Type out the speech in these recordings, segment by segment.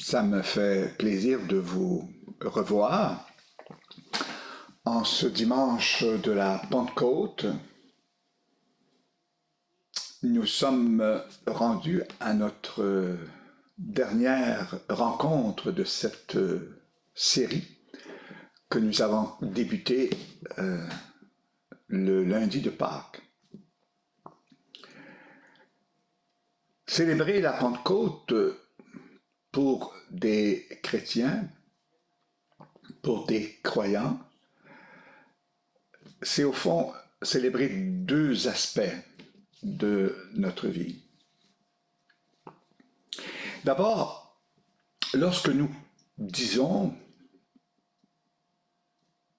Ça me fait plaisir de vous revoir en ce dimanche de la Pentecôte. Nous sommes rendus à notre dernière rencontre de cette série que nous avons débutée le lundi de Pâques. Célébrer la Pentecôte pour des chrétiens, pour des croyants, c'est au fond célébrer deux aspects de notre vie. D'abord, lorsque nous disons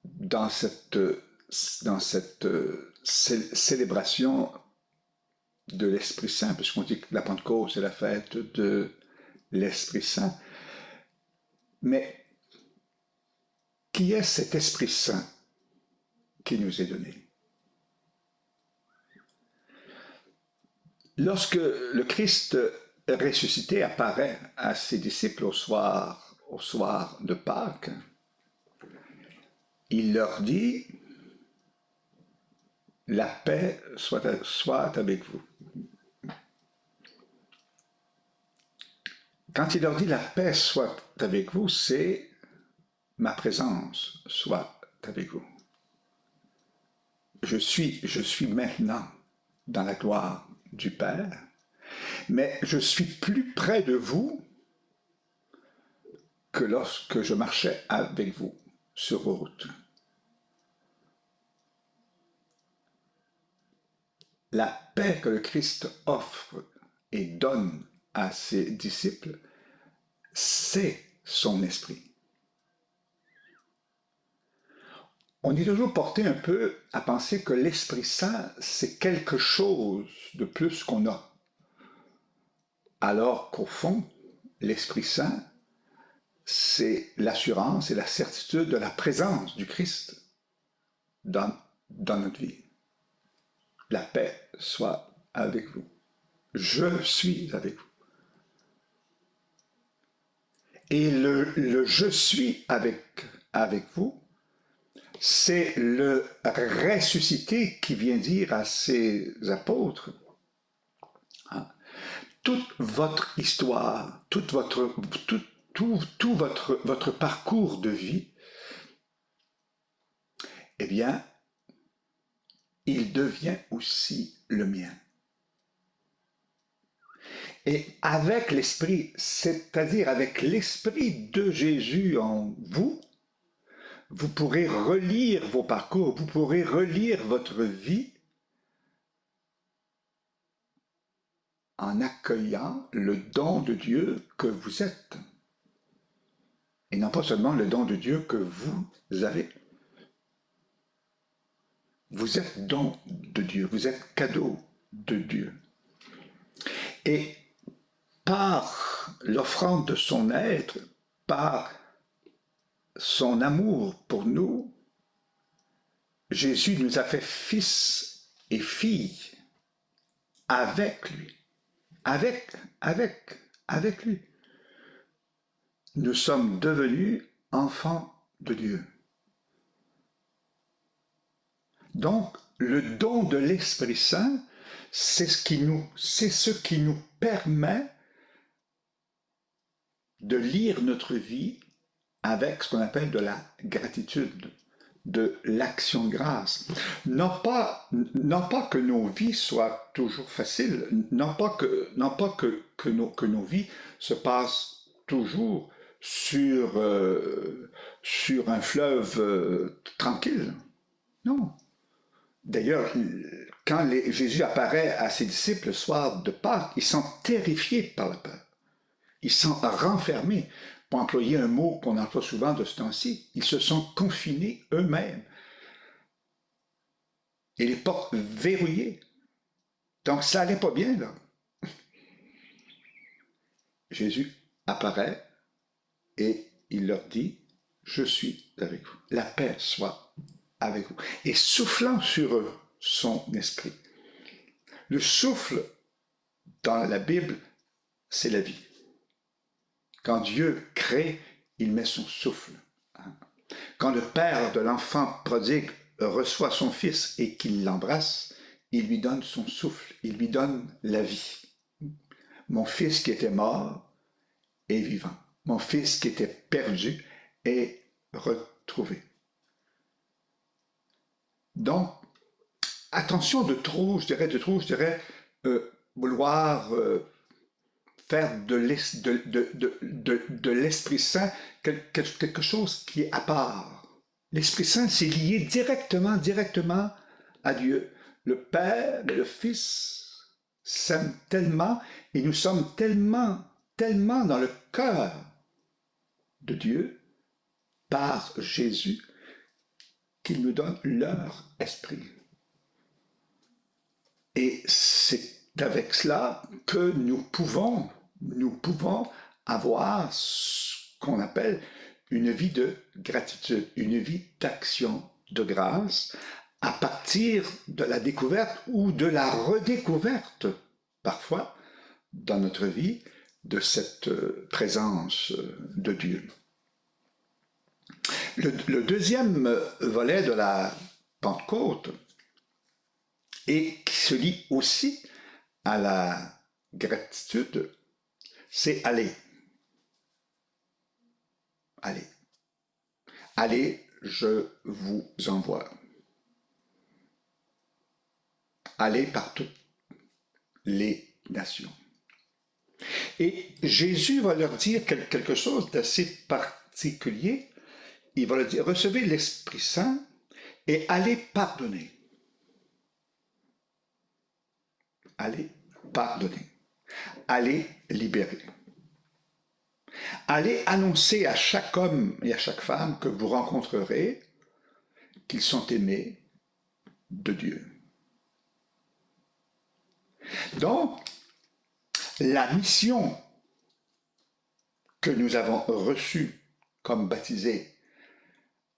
dans cette célébration de l'Esprit Saint, puisqu'on dit que la Pentecôte, c'est la fête de l'Esprit Saint, mais qui est cet Esprit Saint qui nous est donné? Lorsque le Christ ressuscité apparaît à ses disciples au soir de Pâques, il leur dit « La paix soit avec vous ». Quand il leur dit « La paix soit avec vous », c'est « Ma présence soit avec vous ». Je suis maintenant dans la gloire du Père, mais je suis plus près de vous que lorsque je marchais avec vous sur vos routes. La paix que le Christ offre et donne à ses disciples, c'est son esprit. On est toujours porté un peu à penser que l'Esprit Saint, c'est quelque chose de plus qu'on a. Alors qu'au fond, l'Esprit Saint, c'est l'assurance et la certitude de la présence du Christ dans notre vie. La paix soit avec vous. Je suis avec vous. Et le je suis avec vous, c'est le ressuscité qui vient dire à ses apôtres, hein, toute votre histoire, tout votre parcours de vie, eh bien, il devient aussi le mien. Et avec l'Esprit, c'est-à-dire avec l'Esprit de Jésus en vous, vous pourrez relire vos parcours, vous pourrez relire votre vie en accueillant le don de Dieu que vous êtes. Et non pas seulement le don de Dieu que vous avez. Vous êtes don de Dieu, vous êtes cadeau de Dieu. Et par l'offrande de son être, par son amour pour nous, Jésus nous a fait fils et filles avec lui. Avec lui. Nous sommes devenus enfants de Dieu. Donc, le don de l'Esprit Saint, c'est ce qui nous permet de lire notre vie avec ce qu'on appelle de la gratitude, de l'action de grâce. Non pas que nos vies soient toujours faciles, non pas que nos vies se passent toujours sur un fleuve tranquille. Non. D'ailleurs, quand Jésus apparaît à ses disciples le soir de Pâques, ils sont terrifiés par la peur. Ils sont renfermés, pour employer un mot qu'on emploie souvent de ce temps-ci. Ils se sont confinés eux-mêmes. Et les portes verrouillées. Donc ça n'allait pas bien, là. Jésus apparaît et il leur dit, je suis avec vous. La paix soit avec vous. Et soufflant sur eux son esprit. Le souffle dans la Bible, c'est la vie. Quand Dieu crée, il met son souffle. Quand le père de l'enfant prodigue reçoit son fils et qu'il l'embrasse, il lui donne son souffle, il lui donne la vie. Mon fils qui était mort est vivant. Mon fils qui était perdu est retrouvé. Donc, attention de trop, je dirais, vouloir faire de l'Esprit Saint quelque chose qui est à part. L'Esprit Saint, c'est lié directement à Dieu. Le Père et le Fils s'aiment tellement et nous sommes tellement dans le cœur de Dieu par Jésus qu'ils nous donnent leur esprit. Et c'est avec cela que nous pouvons avoir ce qu'on appelle une vie de gratitude, une vie d'action de grâce à partir de la découverte ou de la redécouverte, parfois, dans notre vie, de cette présence de Dieu. Le deuxième volet de la Pentecôte, et qui se lie aussi à la gratitude, c'est aller. Allez. Allez, je vous envoie. Allez par toutes les nations. Et Jésus va leur dire quelque chose d'assez particulier. Il va leur dire, recevez l'Esprit Saint et allez pardonner. Allez pardonner. Allez libérer. Allez annoncer à chaque homme et à chaque femme que vous rencontrerez qu'ils sont aimés de Dieu. Donc, la mission que nous avons reçue comme baptisés,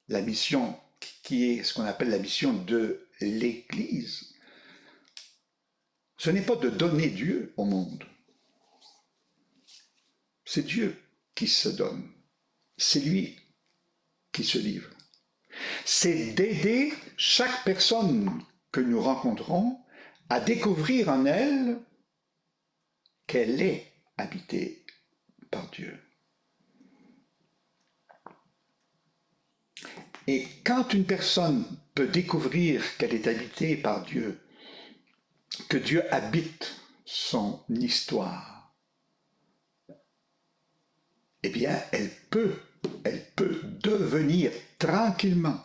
la mission qui est ce qu'on appelle la mission de l'Église, ce n'est pas de donner Dieu au monde. C'est Dieu qui se donne. C'est lui qui se livre. C'est d'aider chaque personne que nous rencontrons à découvrir en elle qu'elle est habitée par Dieu. Et quand une personne peut découvrir qu'elle est habitée par Dieu, que Dieu habite son histoire, eh bien, elle peut devenir tranquillement,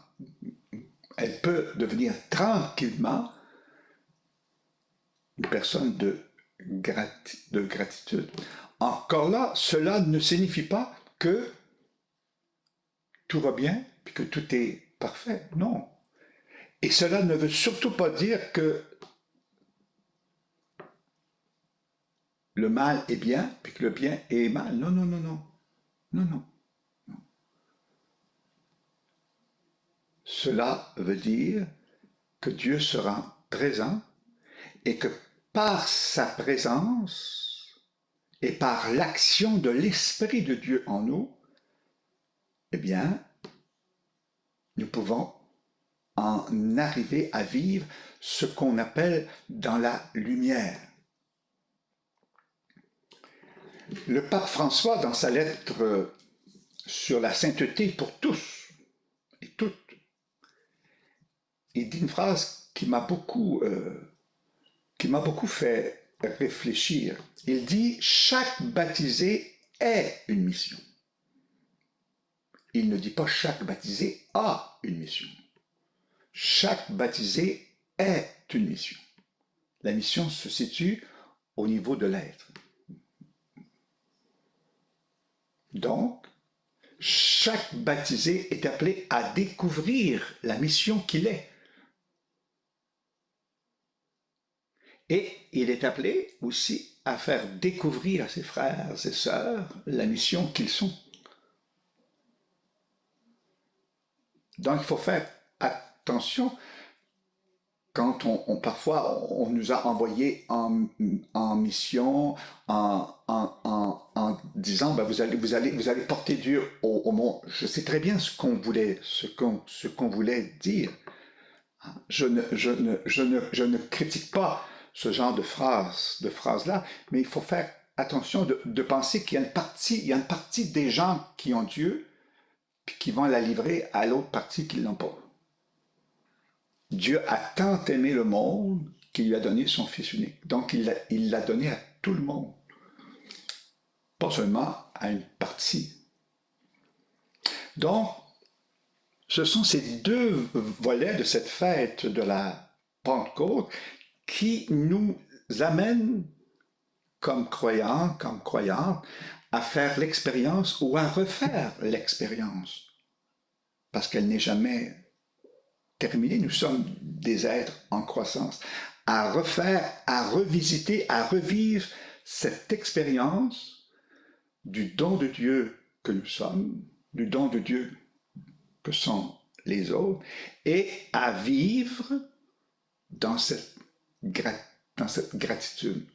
une personne de gratitude. Encore là, cela ne signifie pas que tout va bien et que tout est parfait. Non. Et cela ne veut surtout pas dire que le mal est bien et que le bien est mal. Non, non, non, non. Non, non. Non. Cela veut dire que Dieu sera présent et que par sa présence et par l'action de l'Esprit de Dieu en nous, eh bien, nous pouvons en arriver à vivre ce qu'on appelle dans la lumière. Le pape François, dans sa lettre sur la sainteté pour tous et toutes, il dit une phrase qui m'a beaucoup fait réfléchir. Il dit « Chaque baptisé est une mission ». Il ne dit pas « Chaque baptisé a une mission ». Chaque baptisé est une mission. La mission se situe au niveau de l'être. Donc, chaque baptisé est appelé à découvrir la mission qu'il est. Et il est appelé aussi à faire découvrir à ses frères et sœurs la mission qu'ils sont. Donc il faut faire attention quand parfois on nous a envoyés en mission, en disant, ben, vous allez porter Dieu au monde. Je sais très bien ce qu'on voulait dire. Je ne critique pas ce genre de phrases-là, mais il faut faire attention de penser qu'il y a une partie des gens qui ont Dieu, puis qui vont la livrer à l'autre partie qui ne l'ont pas. Dieu a tant aimé le monde qu'il lui a donné son Fils unique. Donc, il l'a donné à tout le monde, pas seulement à une partie. Donc, ce sont ces deux volets de cette fête de la Pentecôte qui nous amènent, comme croyants, comme croyantes, à faire l'expérience ou à refaire l'expérience. Parce qu'elle n'est jamais terminée. Nous sommes des êtres en croissance. À refaire, à revisiter, à revivre cette expérience du don de Dieu que nous sommes, du don de Dieu que sont les autres, et à vivre dans cette gratitude,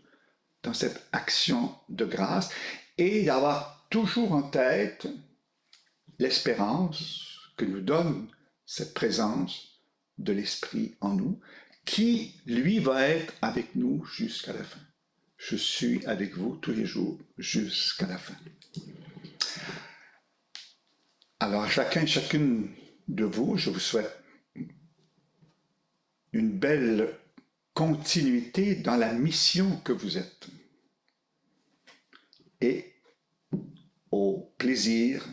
dans cette action de grâce, et d'avoir toujours en tête l'espérance que nous donne cette présence de l'Esprit en nous, qui, lui, va être avec nous jusqu'à la fin. Je suis avec vous tous les jours jusqu'à la fin. Alors, à chacun et chacune de vous, je vous souhaite une belle continuité dans la mission que vous êtes et au plaisir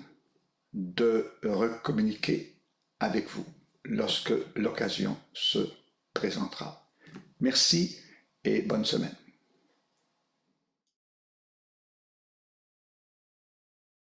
de recommuniquer avec vous lorsque l'occasion se présentera. Merci et bonne semaine.